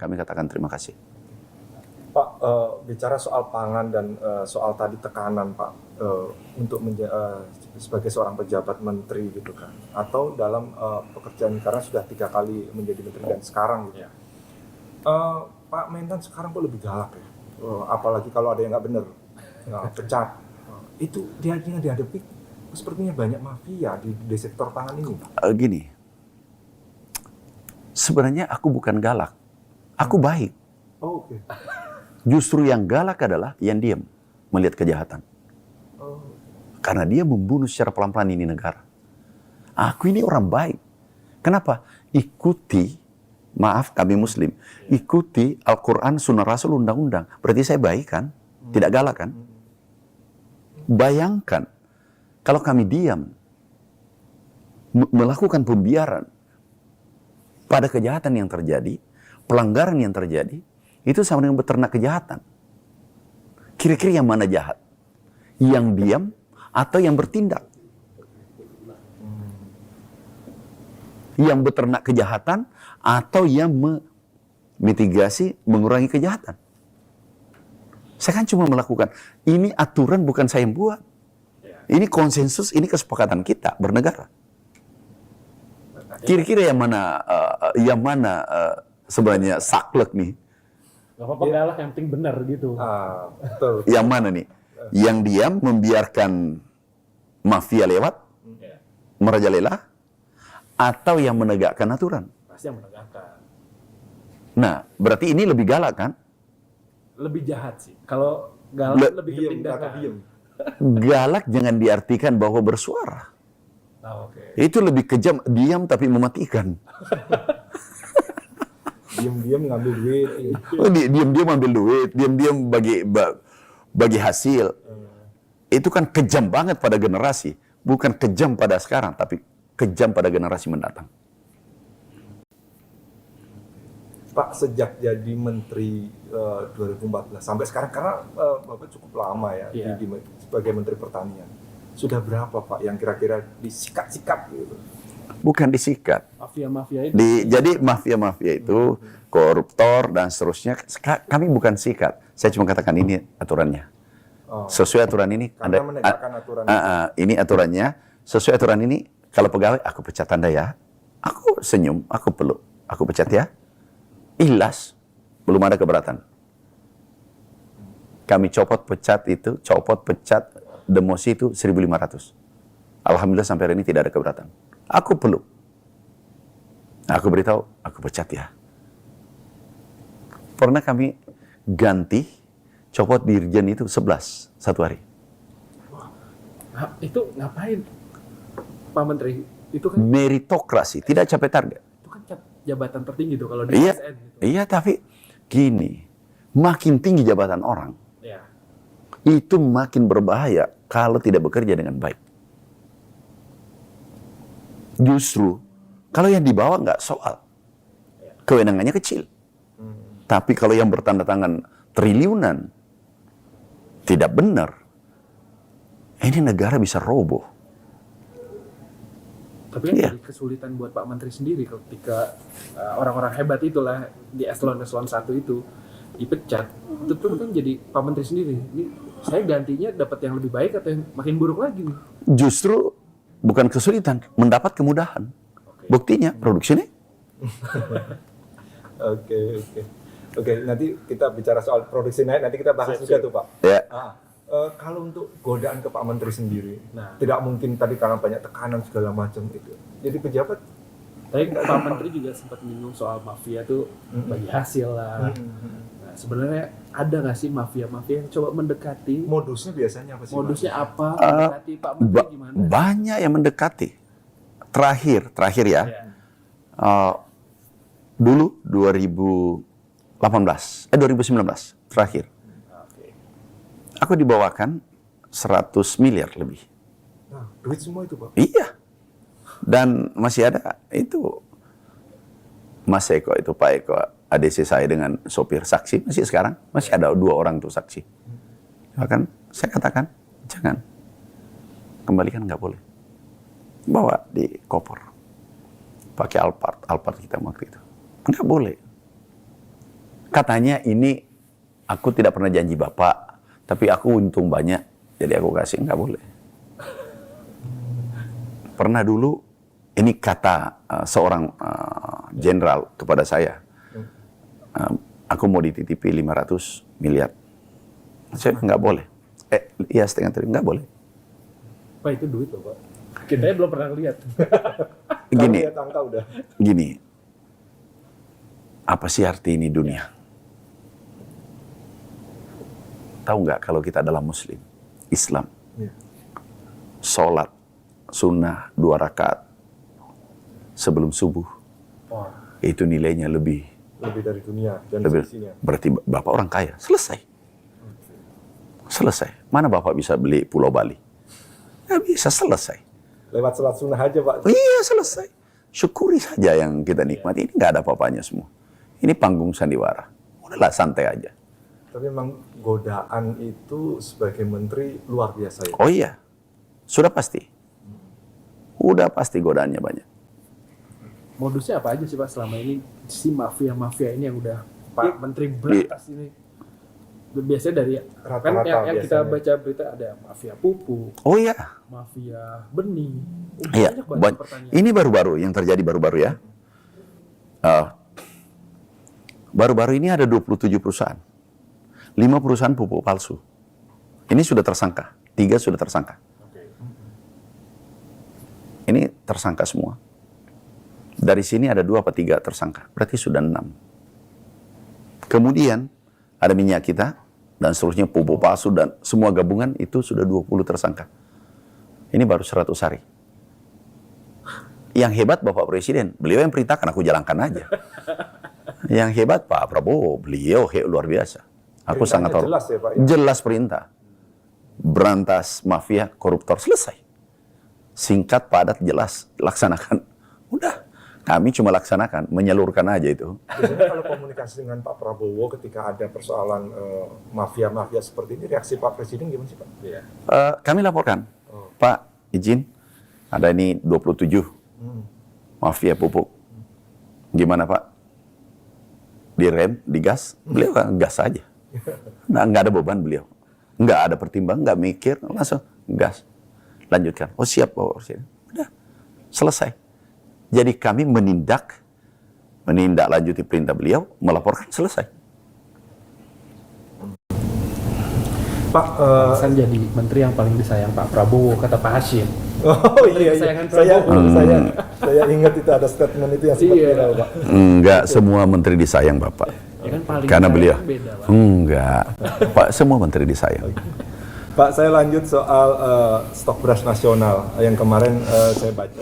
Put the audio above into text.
kami katakan terima kasih. Pak, bicara soal pangan dan soal tadi tekanan Pak, untuk sebagai seorang pejabat menteri gitu kan, atau dalam pekerjaan karena sudah 3 kali menjadi menteri dan sekarang gitu. Pak Mentan sekarang kok lebih galak ya, apalagi kalau ada yang nggak benar, pecat. Itu dia dihadapi sepertinya banyak mafia di sektor pangan ini Pak. Gini, sebenarnya aku bukan galak, aku baik. Oh, oke. Justru yang galak adalah yang diam melihat kejahatan. Karena dia membunuh secara pelan-pelan ini negara. Aku ini orang baik. Kenapa? Ikuti, maaf kami muslim, ikuti Al-Quran, Sunnah Rasul, undang-undang. Berarti saya baik kan? Tidak galak kan? Bayangkan, kalau kami diam, melakukan pembiaran pada kejahatan yang terjadi, pelanggaran yang terjadi, itu sama dengan beternak kejahatan. Kira-kira yang mana jahat? Yang diam atau yang bertindak? Yang beternak kejahatan atau yang mitigasi, mengurangi kejahatan? Saya kan cuma melakukan. Ini aturan bukan saya yang buat. Ini konsensus, ini kesepakatan kita bernegara. Kira-kira yang mana sebenarnya saklek nih? Gak apa-apa galak, yang penting benar gitu. Betul. Yang mana nih? Yang diam membiarkan mafia lewat, merajalela, atau yang menegakkan aturan? Pasti yang menegakkan. Nah, berarti ini lebih galak kan? Lebih jahat sih. Kalau galak lebih ke tindakan. Galak jangan diartikan bahwa bersuara. Oke. Itu lebih kejam, diam tapi mematikan. Diam-diam ngambil duit. Diam-diam ambil duit, diam-diam bagi hasil. Itu kan kejam banget pada generasi. Bukan kejam pada sekarang, tapi kejam pada generasi mendatang. Pak, sejak jadi menteri 2014 sampai sekarang, karena Bapak cukup lama ya sebagai menteri pertanian. Sudah berapa Pak yang kira-kira disikat-sikat gitu? Bukan disikat. Mafia-mafia itu. Jadi mafia-mafia itu koruptor dan seterusnya. Kami bukan sikat. Saya cuma katakan ini aturannya. Sesuai aturan ini. Karena menegakkan aturan. Ini aturannya. Sesuai aturan ini. Kalau pegawai, aku pecat Anda ya. Aku senyum, aku peluk. Aku pecat ya. Ikhlas. Belum ada keberatan. Kami copot pecat, demosi itu 1.500. Alhamdulillah sampai hari ini tidak ada keberatan. Aku peluk. Aku beritahu, aku pecat ya. Pernah kami ganti, copot dirjen itu 11 satu hari. Nah, itu ngapain Pak Menteri? Itu kan Meritokrasi, tidak capai target. itu kan jabatan tertinggi tuh kalau di ASN gitu. Iya, tapi gini, makin tinggi jabatan orang, itu makin berbahaya kalau tidak bekerja dengan baik. Justru, kalau yang di bawah nggak soal. Kewenangannya kecil. Tapi kalau yang bertanda tangan triliunan, tidak benar. Ini negara bisa roboh. Tapi kan jadi kesulitan buat Pak Menteri sendiri ketika orang-orang hebat itulah di eselon-eselon 1 itu dipecat. Itu pun kan jadi Pak Menteri sendiri. Ini saya gantinya dapat yang lebih baik atau yang makin buruk lagi nih? Justru bukan kesulitan, mendapat kemudahan. Buktinya produksinya. Oke, nanti kita bicara soal produksi naik, nanti kita bahas juga tuh Pak. Ya. Kalau untuk godaan ke Pak Menteri sendiri, tidak mungkin tadi karena banyak tekanan segala macam itu. Jadi pejabat. Tapi Pak Menteri juga sempat menyinggung soal mafia tuh bagi hasil lah. Nah, sebenarnya ada nggak sih mafia-mafia yang coba mendekati? Modusnya biasanya apa sih? Modusnya apa? Mendekati Pak Menteri gimana? Banyak yang mendekati. Terakhir ya. Dulu 2019 terakhir. Aku dibawakan 100 miliar lebih. Nah, duit semua itu Pak? Iya. Dan masih ada itu Mas Eko itu, Pak Eko, ADC saya dengan sopir saksi masih sekarang. Masih ada 2 orang tuh saksi. Bahkan saya katakan, jangan. Kembalikan nggak boleh. Bawa di koper. Pakai Alphard kita waktu itu. Nggak boleh. Katanya ini aku tidak pernah janji Bapak, tapi aku untung banyak, jadi aku kasih. Nggak boleh. Pernah dulu, ini kata seorang jenderal kepada saya, aku mau dititipi 500 miliar. Saya nggak boleh. Iya, setengah triliun, nggak boleh. Pak, itu duit loh, Pak. Kita belum pernah lihat. Gini, Lihat angka udah. gini, apa sih arti ini dunia? Tahu nggak kalau kita adalah Muslim, Islam, Iya. sholat, sunnah 2 rakaat sebelum subuh, Wah, itu nilainya lebih. Lebih dari dunia dan Lebih. seisinya. Berarti Bapak orang kaya, selesai. Selesai. Mana Bapak bisa beli Pulau Bali? Nggak bisa, selesai. Lewat sholat sunnah aja, Pak. Iya, selesai. Syukuri saja yang kita nikmati. Ini nggak ada apa-apanya semua. Ini panggung sandiwara. Udahlah, santai aja. Tapi memang godaan itu sebagai menteri luar biasa ya. Oh iya, sudah pasti. Udah pasti godaannya banyak. modusnya apa aja sih Pak selama ini si mafia-mafia ini yang udah Pak Menteri berantas ini? Biasanya dari kan Rata-rata yang kita biasanya. baca berita ada mafia pupuk, Oh iya, mafia benih. iya. Banyak banget pertanyaan. Ini baru-baru yang terjadi baru-baru ya. Baru-baru ini ada 27 perusahaan. 5 perusahaan pupuk palsu. Ini sudah tersangka. 3 sudah tersangka. Ini tersangka semua. Dari sini ada 2 atau 3 tersangka. Berarti sudah 6. Kemudian ada minyak kita dan seterusnya pupuk palsu dan semua gabungan itu sudah 20 tersangka. Ini baru 100 hari. Yang hebat Bapak Presiden, beliau yang perintahkan, aku jalankan aja. Yang hebat Pak Prabowo, beliau luar biasa. Aku Perintahnya sangat tahu. jelas ya, Pak, ya? Jelas perintah. Berantas mafia koruptor, selesai. Singkat, padat, jelas, laksanakan. Udah, kami cuma laksanakan, menyalurkan aja itu. Biasanya kalau komunikasi dengan Pak Prabowo ketika ada persoalan mafia-mafia seperti ini, reaksi Pak Presiden gimana sih, Pak? Iya. Kami laporkan, Pak, izin, ada ini 27 mafia pupuk. Gimana Pak? Direm, digas? Beliau kan gas aja. Nah, nggak ada beban beliau. Nggak ada pertimbangan, nggak mikir, langsung gas. Lanjutkan. Oh siap Pak Presiden. Udah, selesai. Jadi kami menindaklanjuti perintah beliau, melaporkan, selesai. Pak, San jadi menteri yang paling disayang Pak Prabowo, kata Pak Hashim. oh iya, Kesayangan saya Prabowo. saya ingat itu ada statement itu yang sempat Iya. viral, Pak. Enggak semua menteri disayang Bapak. Ya kan paling Karena disayang beliau. beda, Pak. Enggak. Pak, semua menteri disayang. Pak, saya lanjut soal stok beras nasional yang kemarin saya baca.